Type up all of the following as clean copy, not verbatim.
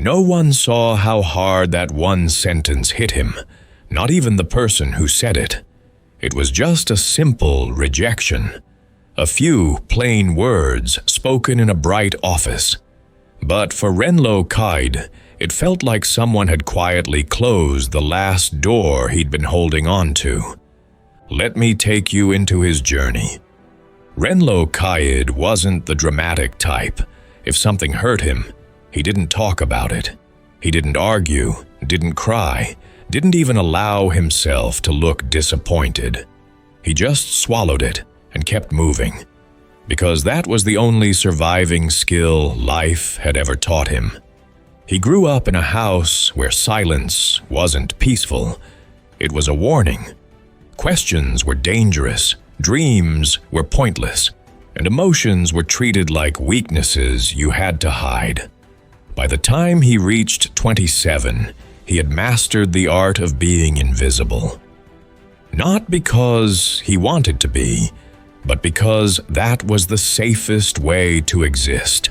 No one saw how hard that one sentence hit him, not even the person who said it. It was just a simple rejection. A few plain words spoken in a bright office. But for Renlo Kaid, it felt like someone had quietly closed the last door he'd been holding on to. Let me take you into his journey. Renlo Kaid wasn't the dramatic type. If something hurt him, he didn't talk about it. He didn't argue, didn't cry, didn't even allow himself to look disappointed. He just swallowed it and kept moving, because that was the only surviving skill life had ever taught him. He grew up in a house where silence wasn't peaceful. It was a warning. Questions were dangerous, dreams were pointless, and emotions were treated like weaknesses you had to hide. By the time he reached 27, he had mastered the art of being invisible. Not because he wanted to be, but because that was the safest way to exist.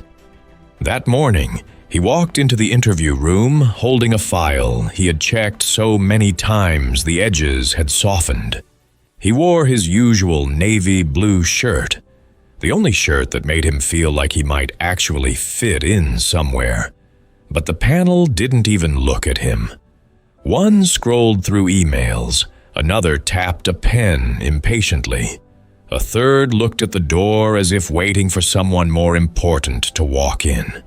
That morning, he walked into the interview room holding a file he had checked so many times the edges had softened. He wore his usual navy blue shirt, the only shirt that made him feel like he might actually fit in somewhere. But the panel didn't even look at him. One scrolled through emails, another tapped a pen impatiently. A third looked at the door as if waiting for someone more important to walk in.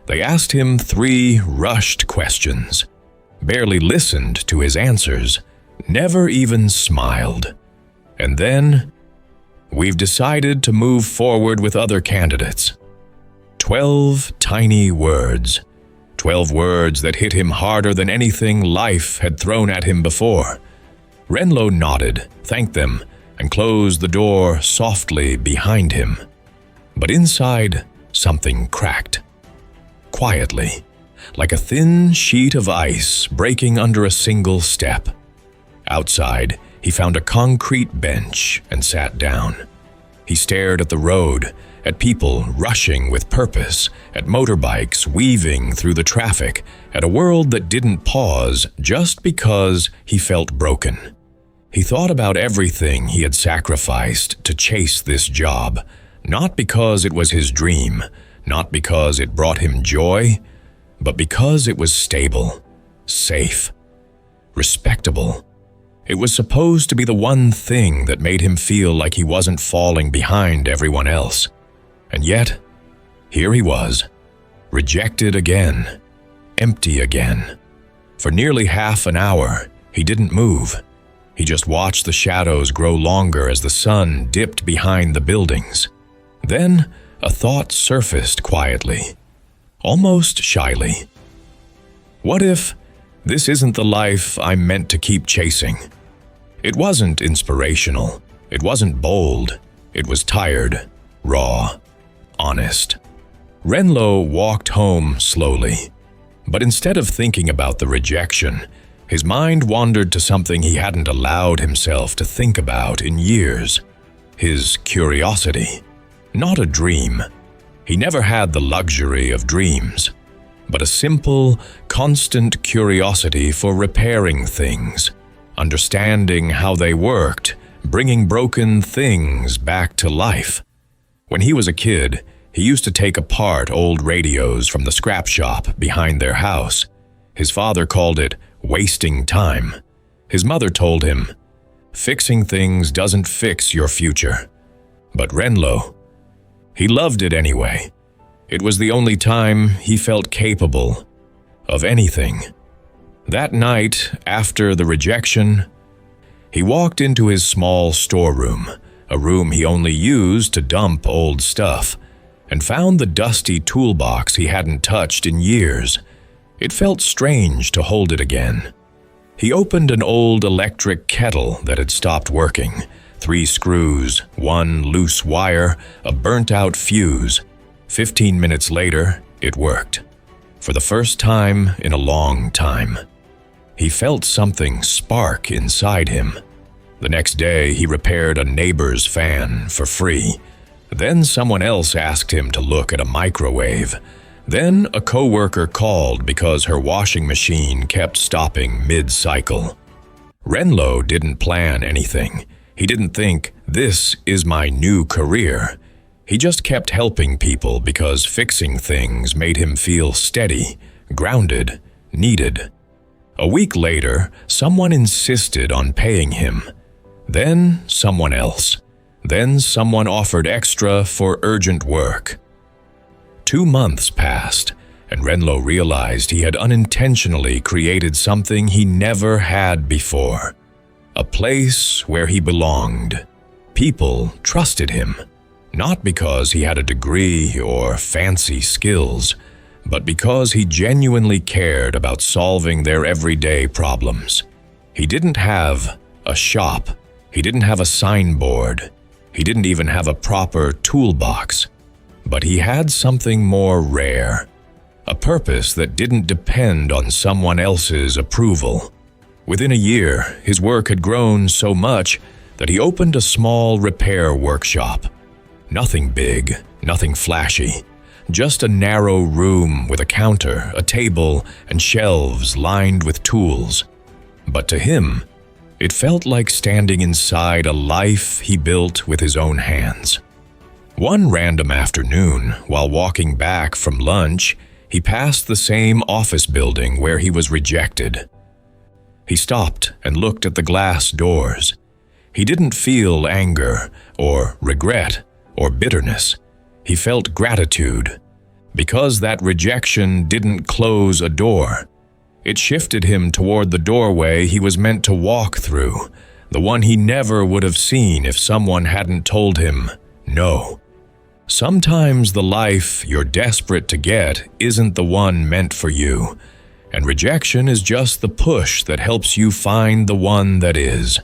They asked him 3 rushed questions, barely listened to his answers, never even smiled. And then, we've decided to move forward with other candidates. 12 tiny words. 12 words that hit him harder than anything life had thrown at him before. Renlo nodded, thanked them, and closed the door softly behind him. But inside, something cracked. Quietly, like a thin sheet of ice breaking under a single step. Outside, he found a concrete bench and sat down. He stared at the road, at people rushing with purpose, at motorbikes weaving through the traffic, at a world that didn't pause just because he felt broken. He thought about everything he had sacrificed to chase this job, not because it was his dream, not because it brought him joy, but because it was stable, safe, respectable. It was supposed to be the one thing that made him feel like he wasn't falling behind everyone else. And yet, here he was, rejected again, empty again. For nearly half an hour, he didn't move. He just watched the shadows grow longer as the sun dipped behind the buildings. Then, a thought surfaced quietly, almost shyly. What if this isn't the life I'm meant to keep chasing? It wasn't inspirational. It wasn't bold. It was tired, raw, honest. Renlo walked home slowly. But instead of thinking about the rejection, his mind wandered to something he hadn't allowed himself to think about in years. His curiosity. Not a dream. He never had the luxury of dreams, but a simple, constant curiosity for repairing things, understanding how they worked, bringing broken things back to life. When he was a kid, he used to take apart old radios from the scrap shop behind their house. His father called it wasting time. His mother told him, "Fixing things doesn't fix your future." But Renlo, he loved it anyway. It was the only time he felt capable of anything. That night, after the rejection, he walked into his small storeroom, a room he only used to dump old stuff, and found the dusty toolbox he hadn't touched in years. It felt strange to hold it again. He opened an old electric kettle that had stopped working. 3 screws, 1 loose wire, a burnt-out fuse. 15 minutes later, it worked. For the first time in a long time. He felt something spark inside him. The next day, he repaired a neighbor's fan for free. Then someone else asked him to look at a microwave. Then a coworker called because her washing machine kept stopping mid-cycle. Renlo didn't plan anything. He didn't think, "This is my new career." He just kept helping people because fixing things made him feel steady, grounded, needed. A week later, someone insisted on paying him. Then someone else. Then someone offered extra for urgent work. 2 months passed, and Renlo realized he had unintentionally created something he never had before. A place where he belonged. People trusted him, not because he had a degree or fancy skills, but because he genuinely cared about solving their everyday problems. He didn't have a shop. He didn't have a signboard. He didn't even have a proper toolbox. But he had something more rare, a purpose that didn't depend on someone else's approval. Within a year, his work had grown so much that he opened a small repair workshop. Nothing big, nothing flashy, just a narrow room with a counter, a table, and shelves lined with tools. But to him, it felt like standing inside a life he built with his own hands. One random afternoon, while walking back from lunch, he passed the same office building where he was rejected. He stopped and looked at the glass doors. He didn't feel anger or regret or bitterness. He felt gratitude. Because that rejection didn't close a door, it shifted him toward the doorway he was meant to walk through, the one he never would have seen if someone hadn't told him no. Sometimes the life you're desperate to get isn't the one meant for you, and rejection is just the push that helps you find the one that is.